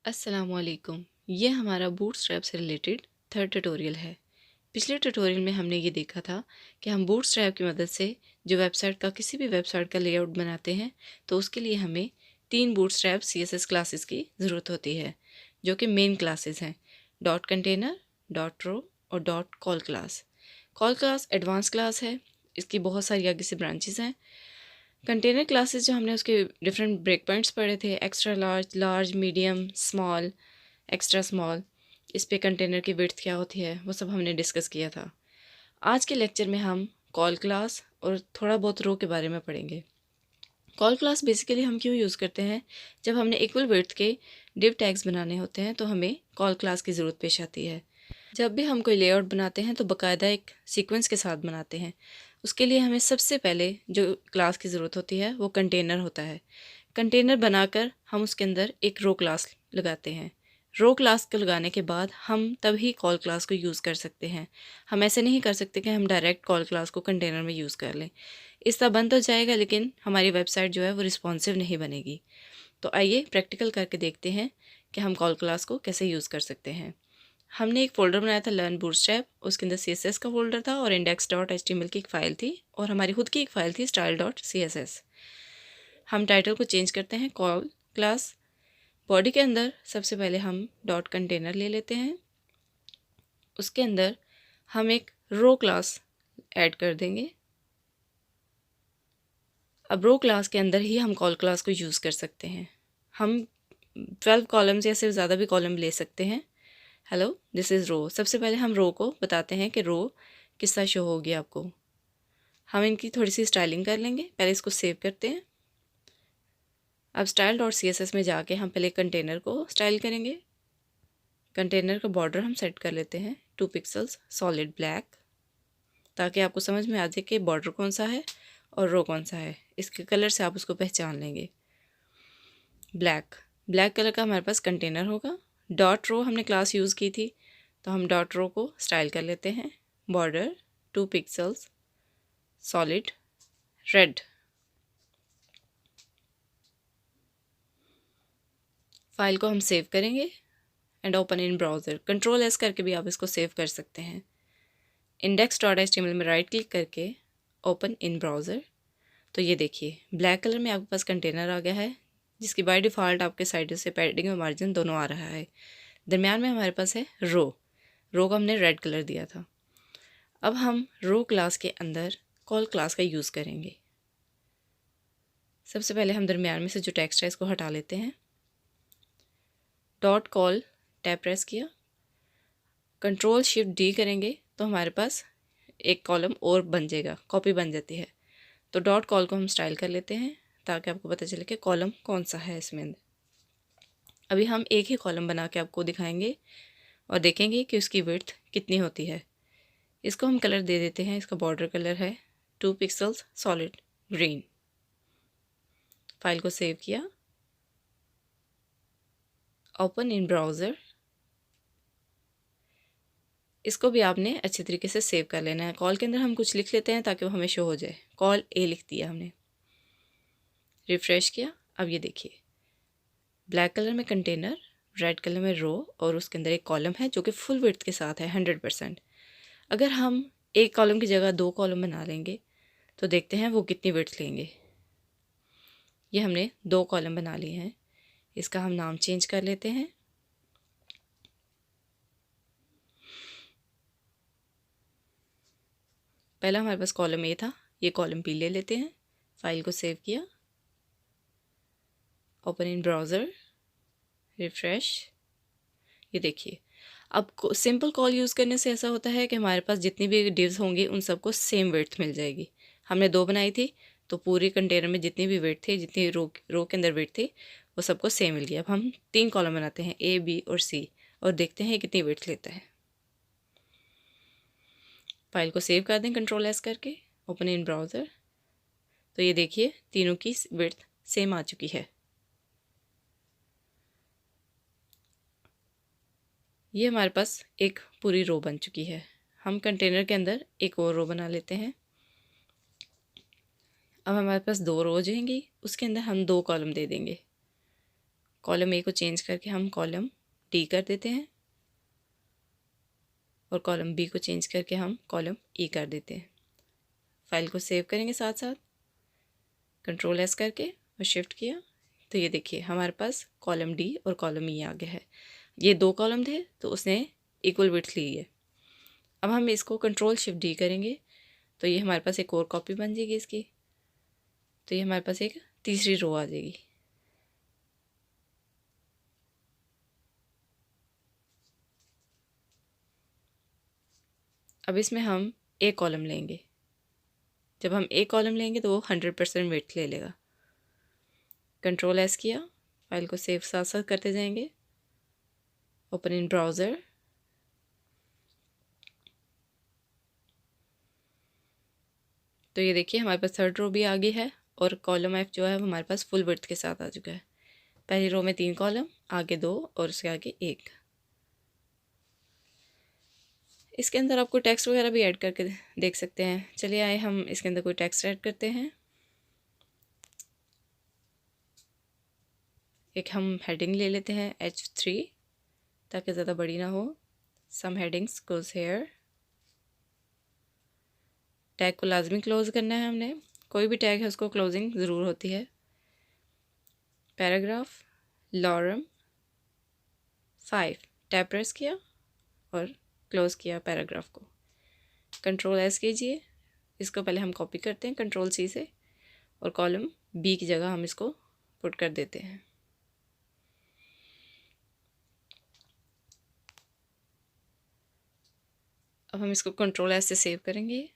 अस्सलाम वालेकुम। ये हमारा बूटस्ट्रैप से रिलेटेड थर्ड ट्यूटोरियल है। पिछले ट्यूटोरियल में हमने ये देखा था कि हम बूटस्ट्रैप की मदद से जो वेबसाइट का किसी भी वेबसाइट का लेआउट बनाते हैं तो उसके लिए हमें 3 बूटस्ट्रैप CSS क्लासेस की ज़रूरत होती है, जो कि मेन क्लासेस हैं: डॉट कंटेनर, डॉट रो और dot call class. Call class advance class है, इसकी बहुत सारी आगे से ब्रांचेस हैं। कंटेनर क्लासेस जो हमने उसके डिफरेंट ब्रेक पॉइंट्स पढ़े थे: extra large, large, medium, small, extra small. इस पे कंटेनर की विड्थ क्या होती है वो सब हमने डिस्कस किया था। आज के लेक्चर में हम कॉल क्लास और थोड़ा बहुत रो के बारे में पढ़ेंगे। कॉल क्लास बेसिकली हम क्यों यूज़ करते हैं? जब हमने इक्वल विड्थ के डिव टैग्स बनाने होते हैं तो हमें कॉल क्लास की ज़रूरत पेश आती है। जब भी हम कोई लेआउट बनाते हैं तो बाकायदा एक सीक्वेंस के साथ बनाते हैं। उसके लिए हमें सबसे पहले जो क्लास की ज़रूरत होती है वो कंटेनर होता है। कंटेनर बनाकर हम उसके अंदर एक रो क्लास लगाते हैं। रो क्लास को लगाने के बाद हम तभी कॉल क्लास को यूज़ कर सकते हैं। हम ऐसे नहीं कर सकते कि हम डायरेक्ट कॉल क्लास को कंटेनर में यूज़ कर लें। इस तरह बन तो जाएगा लेकिन हमारी वेबसाइट जो है वो रिस्पॉन्सिव नहीं बनेगी। तो आइए प्रैक्टिकल करके देखते हैं कि हम कॉल क्लास को कैसे यूज़ कर सकते हैं। हमने एक फ़ोल्डर बनाया था लर्न बूटस्ट्रैप, उसके अंदर CSS का फ़ोल्डर था और index.html की एक फ़ाइल थी और हमारी खुद की एक फ़ाइल थी style.css। हम टाइटल को चेंज करते हैं कॉल क्लास। बॉडी के अंदर सबसे पहले हम डॉट कंटेनर ले लेते हैं, उसके अंदर हम एक रो क्लास ऐड कर देंगे। अब रो क्लास के अंदर ही हम कॉल क्लास को यूज़ कर सकते हैं। हम 12 कॉलम्स या सिर्फ ज़्यादा भी कॉलम ले सकते हैं। हेलो, दिस इज़ रो। सबसे पहले हम रो को बताते हैं कि रो किस तरह शो होगी आपको। हम इनकी थोड़ी सी स्टाइलिंग कर लेंगे। पहले इसको सेव करते हैं। अब style.css में जाके हम पहले कंटेनर को स्टाइल करेंगे। कंटेनर का बॉर्डर हम सेट कर लेते हैं 2 पिक्सल्स सॉलिड ब्लैक, ताकि आपको समझ में आ जाए कि बॉर्डर कौन सा है और रो कौन सा है। इसके कलर से आप उसको पहचान लेंगे। ब्लैक ब्लैक कलर का हमारे पास कंटेनर होगा। डॉट रो हमने क्लास यूज़ की थी तो हम डॉट रो को स्टाइल कर लेते हैं। Border 2 pixels solid red. File को हम सेव करेंगे and open in browser. Ctrl+S करके भी आप इसको सेव कर सकते हैं। index.html में राइट क्लिक करके ओपन इन ब्राउज़र। तो ये देखिए ब्लैक कलर में आपके पास कंटेनर आ गया है, जिसकी बाय डिफ़ॉल्ट आपके साइड से पैडिंग और मार्जिन दोनों आ रहा है। दरमियान में हमारे पास है रो को हमने रेड कलर दिया था। अब हम रो क्लास के अंदर कॉल क्लास का यूज़ करेंगे। सबसे पहले हम दरमियान में से जो टेक्स्ट है इसको हटा लेते हैं। डॉट कॉल टैब प्रेस किया, Ctrl+Shift+D करेंगे तो हमारे पास एक कॉलम और बन जाएगा, कॉपी बन जाती है। तो डॉट कॉल को हम स्टाइल कर लेते हैं ताकि आपको पता चले कि कॉलम कौन सा है इसमें अंदर। अभी हम एक ही कॉलम बना के आपको दिखाएंगे और देखेंगे कि उसकी विड्थ कितनी होती है। इसको हम कलर दे देते हैं। इसका बॉर्डर कलर है 2 पिक्सल्स सॉलिड ग्रीन। फाइल को सेव किया, ओपन इन ब्राउज़र। इसको भी आपने अच्छे तरीके से सेव कर लेना है। कॉल के अंदर हम कुछ लिख लेते हैं ताकि वो हमें शो हो जाए। कॉल ए लिख दिया हमने, रिफ़्रेश किया। अब ये देखिए ब्लैक कलर में कंटेनर, रेड कलर में रो और उसके अंदर एक कॉलम है जो कि फुल विड्थ के साथ है 100%। अगर हम एक कॉलम की जगह 2 कॉलम बना लेंगे तो देखते हैं वो कितनी विड्थ लेंगे। ये हमने 2 कॉलम बना लिए हैं। इसका हम नाम चेंज कर लेते हैं। पहला हमारे पास कॉलम ए था, ये कॉलम बी ले लेते हैं। फाइल को सेव किया, ओपन इन ब्राउज़र, रिफ़्रेश। ये देखिए अब सिंपल कॉल यूज़ करने से ऐसा होता है कि हमारे पास जितनी भी डिव्स होंगी उन सबको सेम विड्थ मिल जाएगी। हमने 2 बनाई थी तो पूरी कंटेनर में जितनी भी विड्थ थी, जितनी रो के अंदर विड्थ थी, वो सबको सेम मिल गया। अब हम 3 कॉलम बनाते हैं ए, बी और सी और देखते हैं कितनी विड्थ लेता है। फाइल को सेव कर दें Ctrl+S करके, ओपन इन ब्राउज़र। तो ये देखिए तीनों की विड्थ सेम आ चुकी है। ये हमारे पास एक पूरी रो बन चुकी है। हम कंटेनर के अंदर एक और रो बना लेते हैं। अब हमारे पास 2 रो हो जाएंगी, उसके अंदर हम 2 कॉलम दे देंगे। कॉलम ए को चेंज करके हम कॉलम डी कर देते हैं और कॉलम बी को चेंज करके हम कॉलम ई कर देते हैं। फाइल को सेव करेंगे साथ साथ, कंट्रोल एस करके और शिफ्ट किया तो ये देखिए हमारे पास कॉलम डी और कॉलम ई आ गया है। ये 2 कॉलम थे तो उसने इक्वल विड्थ ली है। अब हम इसको कंट्रोल शिफ्ट डी करेंगे तो ये हमारे पास एक और कॉपी बन जाएगी इसकी, तो ये हमारे पास एक तीसरी रो आ जाएगी। अब इसमें हम एक कॉलम लेंगे, जब हम एक कॉलम लेंगे तो वो 100% विड्थ ले लेगा। कंट्रोल एस किया, फाइल को सेव साथ साथ करते जाएंगे, ओपन इन ब्राउज़र, तो ये देखिए हमारे पास 3rd रो भी आ गई है और कॉलम एफ जो है वो हमारे पास फुल विड्थ के साथ आ चुका है। पहली रो में 3 कॉलम, आगे 2 और उसके आगे 1। इसके अंदर आपको टेक्स्ट वगैरह भी ऐड करके देख सकते हैं। चलिए आए हम इसके अंदर कोई टेक्स्ट ऐड करते हैं। एक हम हेडिंग ले लेते हैं H3 ताकि ज़्यादा बड़ी ना हो। सम हेडिंग्स गोज़ हेयर। टैग को लाजमी क्लोज करना है हमने, कोई भी टैग है उसको क्लोजिंग ज़रूर होती है। पैराग्राफ लॉरम 5 टैब प्रेस किया और क्लोज़ किया पैराग्राफ को। कंट्रोल एस कीजिए, इसको पहले हम कॉपी करते हैं कंट्रोल सी से और कॉलम बी की जगह हम इसको पुट कर देते हैं। अब हम इसको कंट्रोल एस से सेव करेंगे।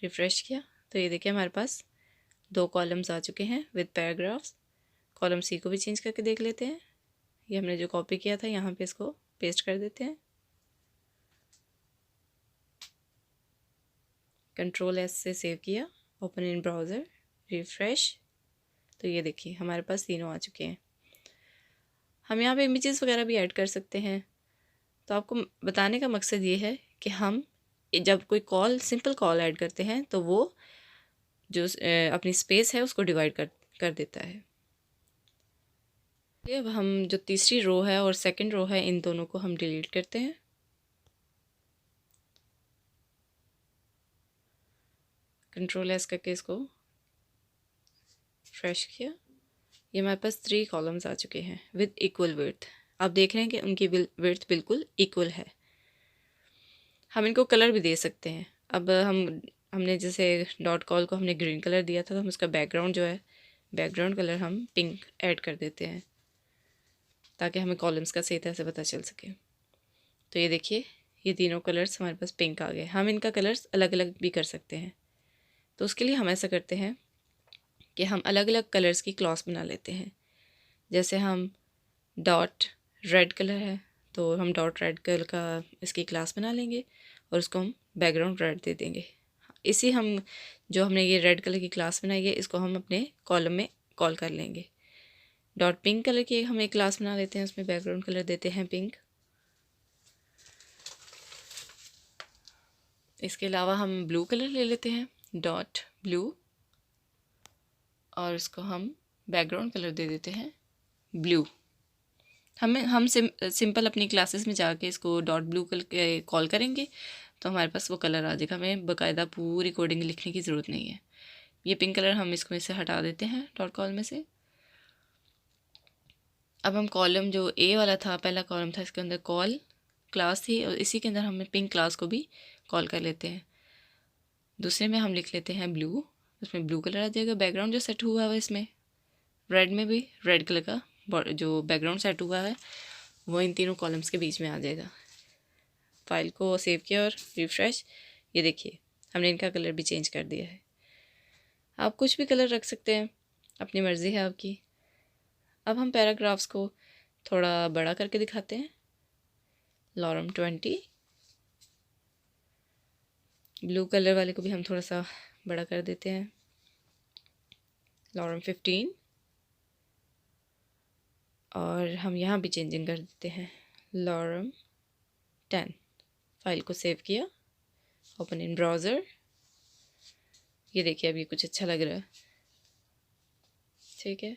रिफ़्रेश किया तो ये देखिए हमारे पास 2 कॉलम्स आ चुके हैं विद पैराग्राफ्स। कॉलम सी को भी चेंज करके देख लेते हैं। ये हमने जो कॉपी किया था यहाँ पे इसको पेस्ट कर देते हैं। कंट्रोल एस से सेव किया, ओपन इन ब्राउज़र, रिफ़्रेश, तो ये देखिए हमारे पास तीनों आ चुके हैं। हम यहाँ पे इमेजेस वगैरह भी ऐड कर सकते हैं। तो आपको बताने का मकसद ये है कि हम जब कोई कॉल सिंपल कॉल ऐड करते हैं तो वो जो अपनी स्पेस है उसको डिवाइड कर देता है। अब हम जो तीसरी रो है और 2nd रो है इन दोनों को हम डिलीट करते हैं। कंट्रोल एस करके इसको फ्रेश किया। ये हमारे पास 3 कॉलम्स आ चुके हैं विद इक्वल विड्थ। आप देख रहे हैं कि उनकी विड्थ बिल्कुल इक्वल है। हम इनको कलर भी दे सकते हैं। अब हमने जैसे डॉट कॉल को हमने ग्रीन कलर दिया था तो हम उसका बैकग्राउंड जो है बैकग्राउंड कलर हम पिंक ऐड कर देते हैं ताकि हमें कॉलम्स का सही तरह से पता चल सके। तो ये देखिए ये तीनों कलर्स हमारे पास पिंक आ गए। हम इनका कलर्स अलग अलग भी कर सकते हैं। तो उसके लिए हम ऐसा करते हैं कि हम अलग अलग कलर्स की क्लास बना लेते हैं। जैसे हम डॉट रेड कलर है तो हम डॉट रेड कलर का इसकी क्लास बना लेंगे और उसको हम बैकग्राउंड रेड दे देंगे। इसी हम जो हमने ये रेड कलर की क्लास बनाई है इसको हम अपने कॉलम में कॉल कर लेंगे। डॉट पिंक कलर की हम एक क्लास बना लेते हैं, उसमें बैकग्राउंड कलर देते हैं पिंक। इसके अलावा हम ब्लू कलर ले लेते हैं, डॉट ब्लू, और इसको हम बैकग्राउंड कलर दे देते हैं ब्लू। हम सिंपल अपनी क्लासेस में जाके इसको डॉट ब्लू कलर कॉल करेंगे तो हमारे पास वो कलर आ जाएगा। हमें बाकायदा पूरी कोडिंग लिखने की ज़रूरत नहीं है। ये पिंक कलर हम इसको में से हटा देते हैं डॉट कॉल में से। अब हम कॉलम जो ए वाला था, पहला कॉलम था, इसके अंदर कॉल क्लास थी और इसी के अंदर हम पिंक क्लास को भी कॉल कर लेते हैं। दूसरे में हम लिख लेते हैं ब्लू, उसमें ब्लू कलर आ जाएगा। बैकग्राउंड जो सेट हुआ है इसमें रेड में भी रेड कलर का जो बैकग्राउंड सेट हुआ है वो इन तीनों कॉलम्स के बीच में आ जाएगा। फाइल को सेव किया और रिफ्रेश, ये देखिए हमने इनका कलर भी चेंज कर दिया है। आप कुछ भी कलर रख सकते हैं, अपनी मर्ज़ी है आपकी। अब हम पैराग्राफ्स को थोड़ा बड़ा करके दिखाते हैं। लॉरम 20, ब्लू कलर वाले को भी हम थोड़ा सा बड़ा कर देते हैं। लॉरम 15, और हम यहाँ भी चेंजिंग कर देते हैं लॉरम 10। फाइल को सेव किया, ओपन इन ब्राउज़र, ये देखिए अब ये कुछ अच्छा लग रहा है। ठीक है,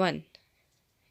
1.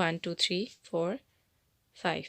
1 2 3 4 5.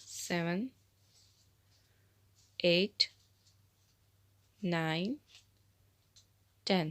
7 8 9 10.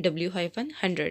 W-100.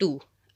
2۔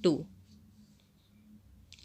2۔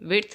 width